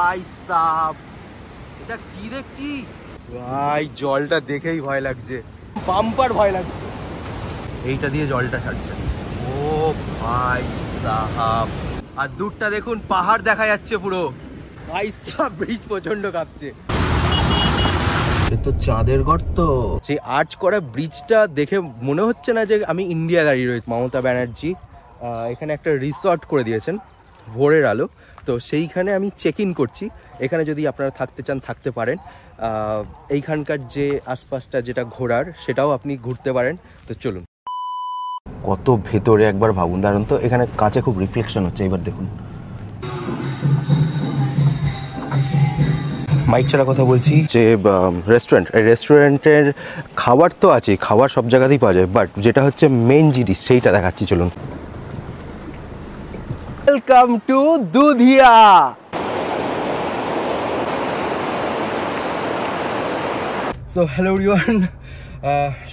ভাই সাব, এটা কি দেখছি ভাই? জলটা দেখেই ভয় লাগছে, বাম্পার ভয় লাগছে। এইটা দিয়ে জলটা ছাড়ছে। ও ভাই সাহাব, আর দূরটা দেখুন পাহাড় দেখা যাচ্ছে পুরো। ভাই সাহাব ব্রিজ প্রচন্ড কাঁপছে। তো চাঁদের গর্ত, সেই আর্চ করা ব্রিজটা দেখে মনে হচ্ছে না যে আমি ইন্ডিয়া দাঁড়িয়ে রয়েছি। মমতা ব্যানার্জি এখানে একটা রিসর্ট করে দিয়েছেন, ভোরের আলো। তো সেইখানে আমি চেক ইন করছি। এখানে যদি আপনারা থাকতে চান থাকতে পারেন। এইখানকার যে আশপাশটা যেটা ঘোরার, সেটাও আপনি ঘুরতে পারেন। তো চলুন। কত ভেতরে একবার ভাবুন। দাঁড়ান তো, এখানে কাছে খুব রিফ্লেকশন হচ্ছে, এবার দেখুন। মাইক ছাড়া কথা বলছি যে রেস্টুরেন্ট, এই রেস্টুরেন্টের খাবার তো আছে, খাবার সব জায়গাতেই পাওয়া যায়, বাট যেটা হচ্ছে মেন জিনিস সেইটা দেখাচ্ছি, চলুন। Welcome to Dudhia. So hello everyone,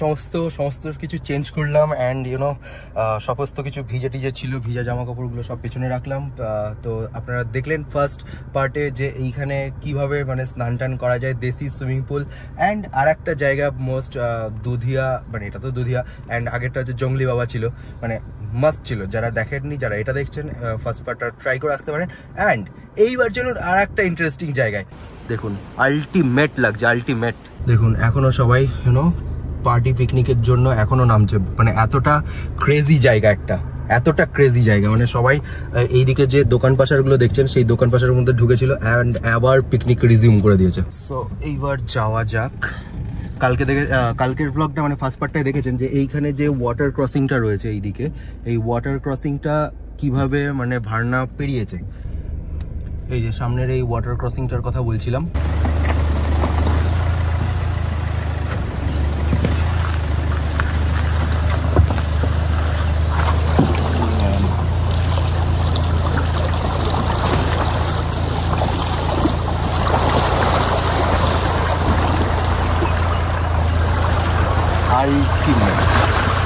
সমস্ত কিছু চেঞ্জ করলাম অ্যান্ড ইউনো সমস্ত কিছু ভিজে টিজে ছিল, ভিজা জামা কাপড়গুলো সব পেছনে রাখলাম। তো আপনারা দেখলেন ফার্স্ট পার্টে যে এইখানে কিভাবে মানে স্নান টান করা যায়, দেশি সুইমিং পুল। অ্যান্ড আর একটা জায়গা মোস্ট দুধিয়া, মানে এটা তো দুধিয়া, অ্যান্ড আগেরটা হচ্ছে জঙ্গলি বাবা ছিল, মানে মাস্ট ছিল। যারা দেখেননি, যারা এটা দেখছেন, ফার্স্ট পার্টটা ট্রাই করে আসতে পারেন। অ্যান্ড এইবার চলুন আর একটা ইন্টারেস্টিং জায়গায়। দেখুন আলটিমেট লাগছে, আলটিমেট। দেখুন এখনো সবাই ইউনো পার্টি পিকনিকের জন্য এখনো নামছে, মানে এতটা ক্রেজি জায়গা, এতটা ক্রেজি জায়গা, মানে সবাই এইদিকে যে দোকান পাশারগুলো দেখছেন সেই দোকান পাশারের মধ্যে ঢুকেছিল অ্যান্ড আবার পিকনিক রিজিউম করে দিয়েছে। সো এইবার যাওয়া যাক। কালকের ব্লগটা মানে ফার্স্ট পার্টটাই দেখেছেন যে এইখানে যে ওয়াটার ক্রসিংটা রয়েছে এইদিকে, এই ওয়াটার ক্রসিংটা কিভাবে মানে ভার্না পেরিয়েছে। এই যে সামনের এই ওয়াটার ক্রসিংটার কথা বলছিলাম।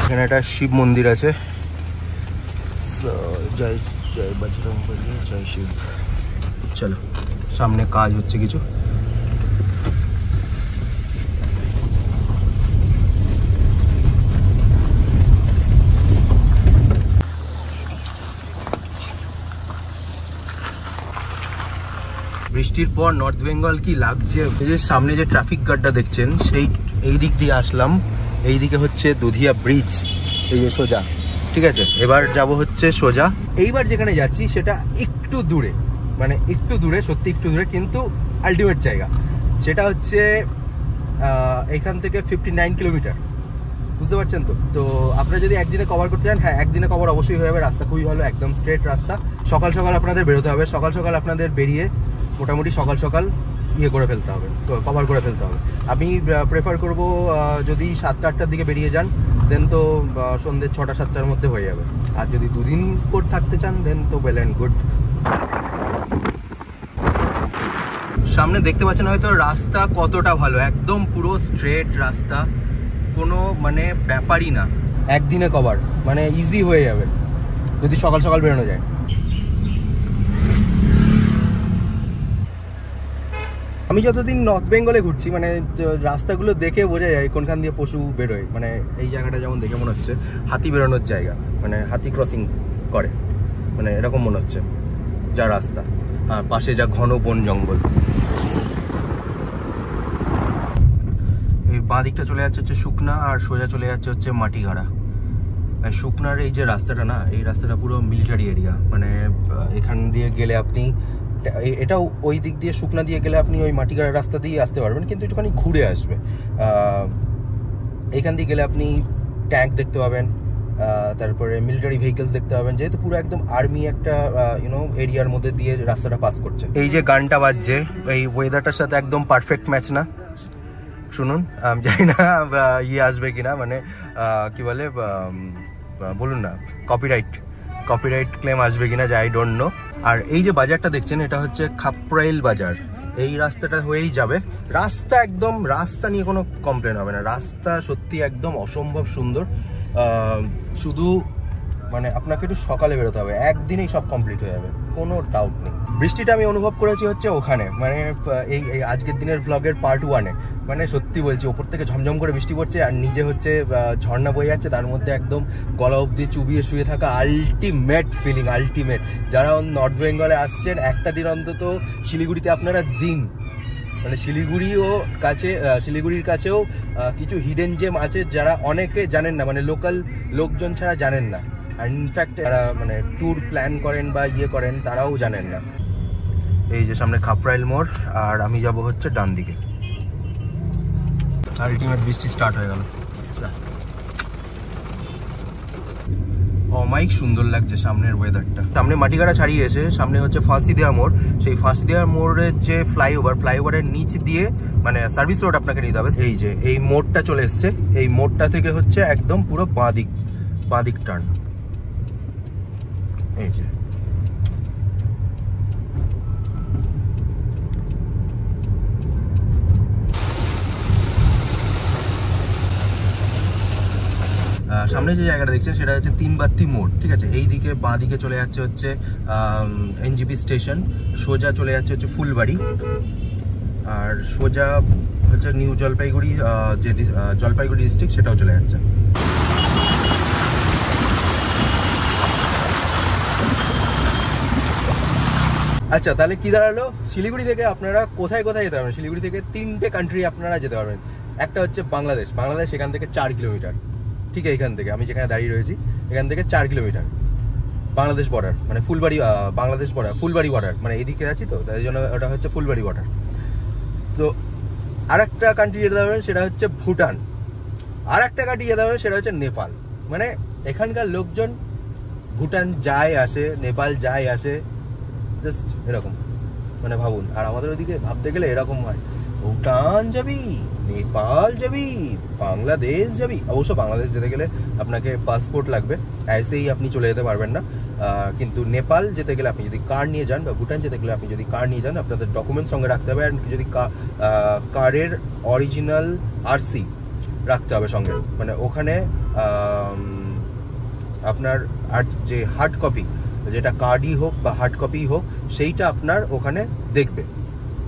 এখানে একটা শিব মন্দির আছে। জয় জয় বজরংবলী, জয় শিব। চলো, সামনে কাজ হচ্ছে কিছু। বৃষ্টির পর নর্থ বেঙ্গল কি লাগছে। এই যে সামনে যে ট্রাফিক গার্ডটা দেখছেন, এই দিক দিয়ে আসলাম। এইদিকে হচ্ছে দুধিয়া ব্রিজ, এই যে সোজা, ঠিক আছে। এবার যাব হচ্ছে সোজা। এইবার যেখানে যাচ্ছি সেটা একটু দূরে, মানে একটু দূরে, সত্যি একটু দূরে, কিন্তু আলটিমেট জায়গা। সেটা হচ্ছে এখান থেকে 59 কিলোমিটার, বুঝতে পারছেন তো। তো আপনারা যদি একদিনে কভার করতে চান, হ্যাঁ একদিনে কভার অবশ্যই হয়ে যাবে। রাস্তা খুবই ভালো, একদম স্ট্রেট রাস্তা। সকাল সকাল আপনাদের বেরোতে হবে, সকাল সকাল আপনাদের বেরিয়ে মোটামুটি সকাল সকাল ইয়ে করে ফেলতে হবে, তো কভার করে ফেলতে হবে। আমি প্রেফার করব যদি 7টা-8টার দিকে বেরিয়ে যান, দেন তো সন্ধ্যে 6টা-7টার মধ্যে হয়ে যাবে। আর যদি দুদিন করে থাকতে চান, দেন তো ওয়েল অ্যান্ড গুড। সামনে দেখতে পাচ্ছেন হয়তো রাস্তা কতটা ভালো, একদম পুরো স্ট্রেট রাস্তা, কোনো মানে ব্যাপারই না। একদিনে কভার মানে ইজি হয়ে যাবে যদি সকাল সকাল বেরোনো যায়। আমি যতদিন নর্থ বেঙ্গলে ঘুরছি, মানে রাস্তাগুলো দেখে বোঝা যায় কোনখান দিয়ে পশু বেরোয়। মানে এই জায়গাটা যেমন দেখে মনে হচ্ছে হাতি বেরোনোর জায়গা, মানে হাতি ক্রসিং করে, মানে এরকম মনে হচ্ছে যা রাস্তা। আর পাশে যা ঘন বন জঙ্গল। এই বাঁ দিকটা চলে যাচ্ছে হচ্ছে শুকনা, আর সোজা চলে যাচ্ছে হচ্ছে মাটিগাড়া। আর শুকনার এই যে রাস্তাটা না, এই রাস্তাটা পুরো মিলিটারি এরিয়া। মানে এখান দিয়ে গেলে আপনি, এটাও ওই দিক দিয়ে শুকনা দিয়ে গেলে আপনি ওই মাটিগাড়ার রাস্তা দিয়ে আসতে পারবেন, কিন্তু একটুখানি ঘুরে আসবে। এখান দিয়ে গেলে আপনি ট্যাঙ্ক দেখতে পাবেন, তারপরে মিলিটারি ভেহিকলস দেখতে পাবেন, যেহেতু পুরো একদম আর্মি একটা এরিয়ার মধ্যে দিয়ে রাস্তাটা পাস করছে। এই যে গানটা বাজছে, এই ওয়েদারটার সাথে একদম পারফেক্ট ম্যাচ না? শুনুন, আমি জানি না ইয়ে আসবে কিনা, মানে কি বলে বলুন না, কপিরাইট ক্লেম আসবে কিনা, যে আই ডোন্ট নো। আর এই যে বাজারটা দেখছেন, এটা হচ্ছে খাপরাইল বাজার। এই রাস্তাটা হয়েই যাবে। রাস্তা একদম, রাস্তা নিয়ে কোনো কমপ্লেন হবে না। রাস্তা সত্যি একদম অসম্ভব সুন্দর। শুধু মানে আপনাকে একটু সকালে বেরোতে হবে, একদিনেই সব কমপ্লিট হয়ে যাবে, কোনো ডাউট নেই। বৃষ্টিটা আমি অনুভব করেছি হচ্ছে ওখানে, মানে এই আজকের দিনের ভ্লগের পার্ট 1-এ। মানে সত্যি বলছি, ওপর থেকে ঝমঝম করে বৃষ্টি পড়ছে আর নিজে হচ্ছে ঝর্ণা বয়ে যাচ্ছে, তার মধ্যে একদম গলা অবধি চুবিয়ে শুয়ে থাকা, আলটিমেট ফিলিং, আলটিমেট। যারা নর্থ বেঙ্গলে আসছেন একটা দিন অন্তত শিলিগুড়িতে আপনারা দিন। মানে শিলিগুড়ির কাছেও কিছু হিডেন জেম আছে যারা অনেকে জানেন না, মানে লোকাল লোকজন ছাড়া জানেন না। আর ইনফ্যাক্ট যারা মানে ট্যুর প্ল্যান করেন বা করেন তারাও জানেন না। এই যে সামনে খাপরাইল মোড়, আর আমি যাব হচ্ছে ডান দিকে। আলটিমেট বৃষ্টি স্টার্ট হয়ে গেল। অমাইক সুন্দর লাগছে সামনের ওয়েদারটা। সামনে মাটিগাড়া ছাড়িয়ে এসে সামনে হচ্ছে ফাঁসিদেয়া মোড়। সেই ফাঁসিদেয়া মোড়ের যে ফ্লাইওভারের নিচ দিয়ে মানে সার্ভিস রোড আপনাকে নিতে হবে। এই যে এই মোড়টা চলে এসছে, এই মোড়টা থেকে হচ্ছে একদম পুরো বাঁদিক টার্ন। এই যে সামনে যে জায়গাটা দেখছেন সেটা হচ্ছে 3 বাত্তি মোড়, ঠিক আছে। এই দিকে বাঁ দিকে চলে যাচ্ছে হচ্ছে এনজিপি স্টেশন, সোজা চলে যাচ্ছে হচ্ছে ফুলবাড়ি, আর সোজা হচ্ছে নিউ জলপাইগুড়ি, যে জলপাইগুড়ি ডিস্ট্রিক্ট সেটাও চলে যাচ্ছে। আচ্ছা, তাহলে কি দাঁড়ালো, শিলিগুড়ি থেকে আপনারা কোথায় কোথায় যেতে পারবেন? শিলিগুড়ি থেকে 3টে কান্ট্রি আপনারা যেতে পারবেন। একটা হচ্ছে বাংলাদেশ, এখান থেকে 4 কিলোমিটার, ঠিক এইখান থেকে আমি যেখানে দাঁড়িয়ে রয়েছি এখান থেকে 4 কিলোমিটার বাংলাদেশ বর্ডার, মানে ফুলবাড়ি বাংলাদেশ বর্ডার, ফুলবাড়ি বর্ডার, মানে এইদিকে আছি তো তাই জন্য ওটা হচ্ছে ফুলবাড়ি বর্ডার। তো আরেকটা কান্ট্রি যেতে পারবেন সেটা হচ্ছে ভুটান, আরেকটা কান্ট্রি যেতে পারবেন সেটা হচ্ছে নেপাল। মানে এখানকার লোকজন ভুটান যায় আসে, নেপাল যায় আসে, জাস্ট এরকম, মানে ভাবুন। আর আমাদের ওইদিকে ভাবতে গেলে এরকম হয়, ভুটান যাবি, নেপাল যাবি, বাংলাদেশ যাবি। অবশ্য বাংলাদেশ যেতে গেলে আপনাকে পাসপোর্ট লাগবে, এসেই আপনি চলে যেতে পারবেন না। কিন্তু নেপাল যেতে গেলে আপনি যদি কার নিয়ে যান, বা ভুটান যেতে গেলে আপনি যদি কার নিয়ে যান, আপনাদের ডকুমেন্টস সঙ্গে রাখতে হবে। আর যদি কারের অরিজিনাল আরসি রাখতে হবে সঙ্গে, মানে ওখানে আপনার আর যে হার্ড কপি, যেটা কার্ডই হোক বা হার্ড কপি হোক, সেইটা আপনার ওখানে দেখবে,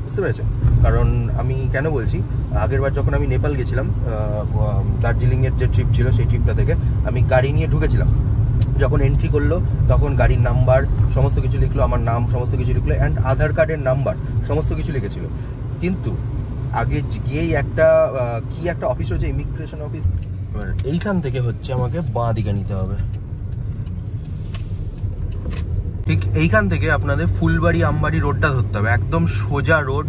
বুঝতে পেরেছেন? কারণ আমি কেন বলছি, আগেরবার যখন আমি নেপাল গেছিলাম, দার্জিলিংয়ের যে ট্রিপ ছিল সেই ট্রিপটা থেকে আমি গাড়ি নিয়ে ঢুকেছিলাম। যখন এন্ট্রি করলো তখন গাড়ির নাম্বার সমস্ত কিছু লিখলো, আমার নাম সমস্ত কিছু লিখলো, অ্যান্ড আধার কার্ডের নাম্বার সমস্ত কিছু লিখেছিল। কিন্তু আগে গিয়েই একটা অফিস রয়েছে, ইমিগ্রেশন অফিস, এইখান থেকে হচ্ছে আমাকে বাঁ দিকে নিতে হবে। ঠিক এইখান থেকে আপনাদের ফুলবাড়ি আমবাড়ি রোডটা ধরতে হবে, একদম সোজা রোড।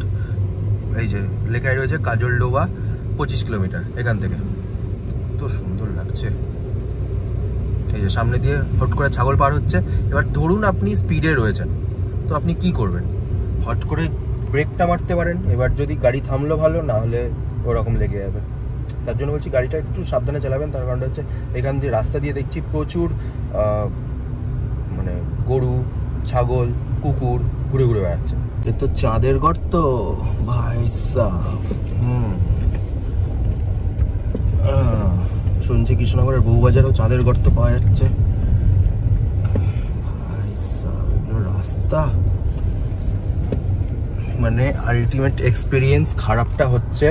এই যে লেখাই রয়েছে কাজলডোবা 25 কিলোমিটার এখান থেকে। তো সুন্দর লাগছে। এই যে সামনে দিয়ে হট করে ছাগল পার হচ্ছে। এবার ধরুন আপনি স্পিডে রয়েছেন, তো আপনি কি করবেন? হট করে ব্রেকটা মারতে পারেন। এবার যদি গাড়ি থামলো ভালো, না হলে ওরকম লেগে যাবে। তার জন্য বলছি গাড়িটা একটু সাবধানে চালাবেন। তার কারণটা হচ্ছে এখান দিয়ে রাস্তা দিয়ে দেখছি প্রচুর মানে গরু, ছাগল, কুকুর ঘুরে ঘুরে বেড়াচ্ছে। এ তো চাঁদের গর্ত ভাই সাহেব। শুনছি কৃষ্ণনগরের বউবাজারেও চাঁদের গর্ত পাওয়া যাচ্ছে। ভাই সাহেব, এগুলো রাস্তা মানে আলটিমেট এক্সপিরিয়েন্স। খারাপটা হচ্ছে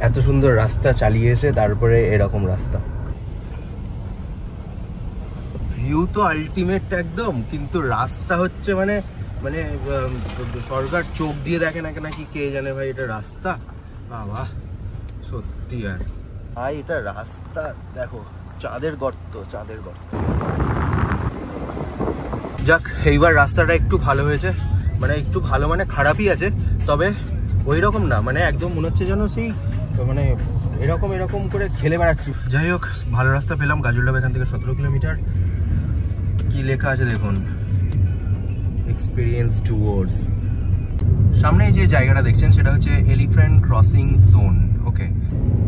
এত সুন্দর রাস্তা চালিয়ে এসে তারপরে এরকম রাস্তা। ভিউ তো আলটিমেট একদম, কিন্তু রাস্তা হচ্ছে মানে সরকার চোখ দিয়ে দেখে না নাকি কে জানে ভাই। এটা রাস্তা বাবা সত্যি। আর ভাই এটা রাস্তা দেখো, চাঁদের গর্ত। যাক, এইবার রাস্তাটা একটু ভালো হয়েছে, মানে একটু ভালো মানে খারাপই আছে, তবে ওই রকম না, মানে একদম মনে হচ্ছে যেন সেই মানে এরকম করে খেলে বেড়াচ্ছি। যাই হোক, ভালো রাস্তা পেলাম। গাজলডোবা এখান থেকে 17 কিলোমিটার। কি লেখা আছে দেখুন, এক্সপিরিয়েন্স টুয়ার্ডস। সামনে যে জায়গাটা দেখছেন সেটা হচ্ছে এলিফ্যান্ট ক্রসিং জোন। ওকে,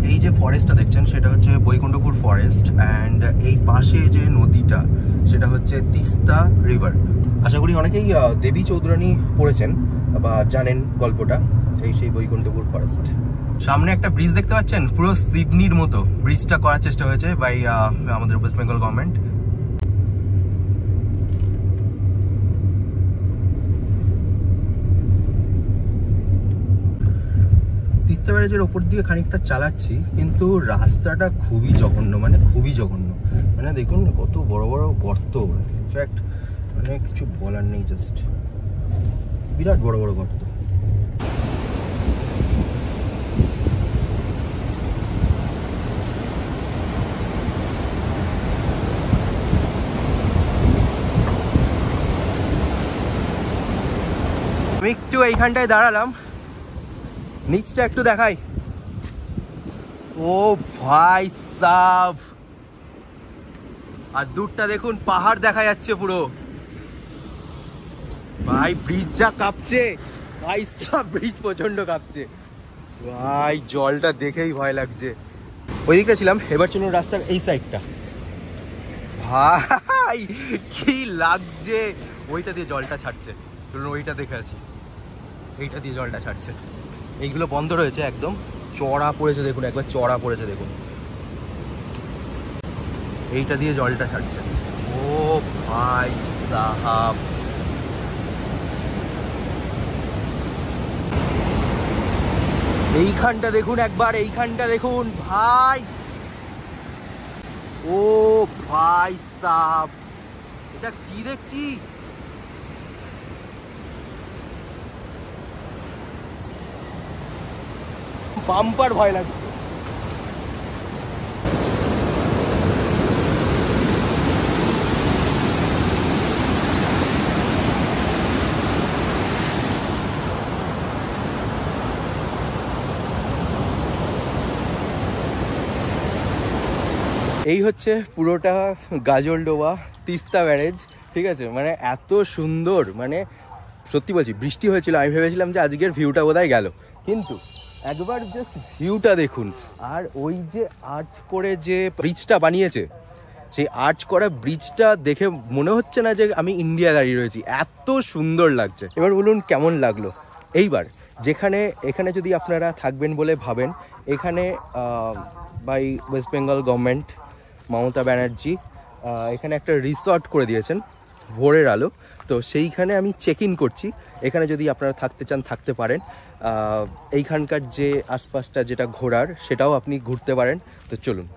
এই যে ফরেস্টটা দেখছেন সেটা হচ্ছে বৈকুণ্ঠপুর ফরেস্ট, অ্যান্ড এই পাশে যে নদীটা সেটা হচ্ছে তিস্তা রিভার। আশা করি অনেকেই দেবী চৌধুরানী পড়েছেন বা জানেন গল্পটা। এই সেই বৈকুণ্ঠপুর ফরেস্ট। সামনে একটা ব্রিজ দেখতে পাচ্ছেন, পুরো সিডনির মতো ব্রিজটা করার চেষ্টা হয়েছে বাই আমাদের ওয়েস্ট বেঙ্গল গভর্নমেন্ট। তিস্তা ব্যারেজের ওপর দিয়ে খানিকটা চালাচ্ছি, কিন্তু রাস্তাটা খুবই জঘন্য, মানে খুবই জঘন্য। মানে দেখুন কত বড় বড় গর্ত, ইনফ্যাক্ট মানে কিছু বলার নেই, জাস্ট বিরাট বড় বড় গর্ত। আমি একটু এইখানটায় দাঁড়ালাম, নিচটা একটু দেখাই। ও ভাই সাব, আর দূরটা দেখুন পাহাড় দেখা যাচ্ছে পুরো। ভাই ব্রিজ যা কাঁপছে, ভাই সাব ব্রিজ প্রচন্ড কাঁপছে ভাই, জলটা দেখেই ভয় লাগছে। ওই দিকটা ছিলাম, এবার চলুন রাস্তার এই সাইডটা। ভাই কি লাগছে, ওইটা দিয়ে জলটা ছাড়ছে, চলুন ওইটা দেখে আসি। এইটা দিয়ে জলটা ছাড়ছে, এইগুলো বন্ধ রয়েছে, একদম চড়া পড়েছে দেখুন, একবার চড়া পড়েছে দেখুন, এইটা দিয়ে জলটা ছাড়ছে। ও ভাই সাহাব, এইখানটা দেখুন একবার, এইখানটা দেখুন ভাই, ও ভাই সাহাব, এটা কি দেখছি, বাম্পার ভয় লাগছে। এই হচ্ছে পুরোটা গাজলডোবা তিস্তা ব্যারেজ, ঠিক আছে। মানে এত সুন্দর, মানে সত্যি বলছি বৃষ্টি হয়েছিল, আমি ভেবেছিলাম যে আজকের ভিউটা বোধহয় গেল, কিন্তু একবার জাস্ট ভিউটা দেখুন। আর ওই যে আর্চ করে যে ব্রিজটা বানিয়েছে, সেই আর্চ করা ব্রিজটা দেখে মনে হচ্ছে না যে আমি ইন্ডিয়া দাঁড়িয়ে রয়েছি, এত সুন্দর লাগছে। এবার বলুন কেমন লাগলো। এইবার এখানে যদি আপনারা থাকবেন বলে ভাবেন, এখানে বাই ওয়েস্ট বেঙ্গল গভর্নমেন্ট, মমতা ব্যানার্জি এখানে একটা রিসর্ট করে দিয়েছেন, ভোরের আলো। তো সেইখানে আমি চেক ইন করছি, এখানে যদি আপনারা থাকতে চান থাকতে পারেন। এইখানকার যে আশপাশটা যেটা ঘোরার, সেটাও আপনি ঘুরতে পারেন। তো চলুন।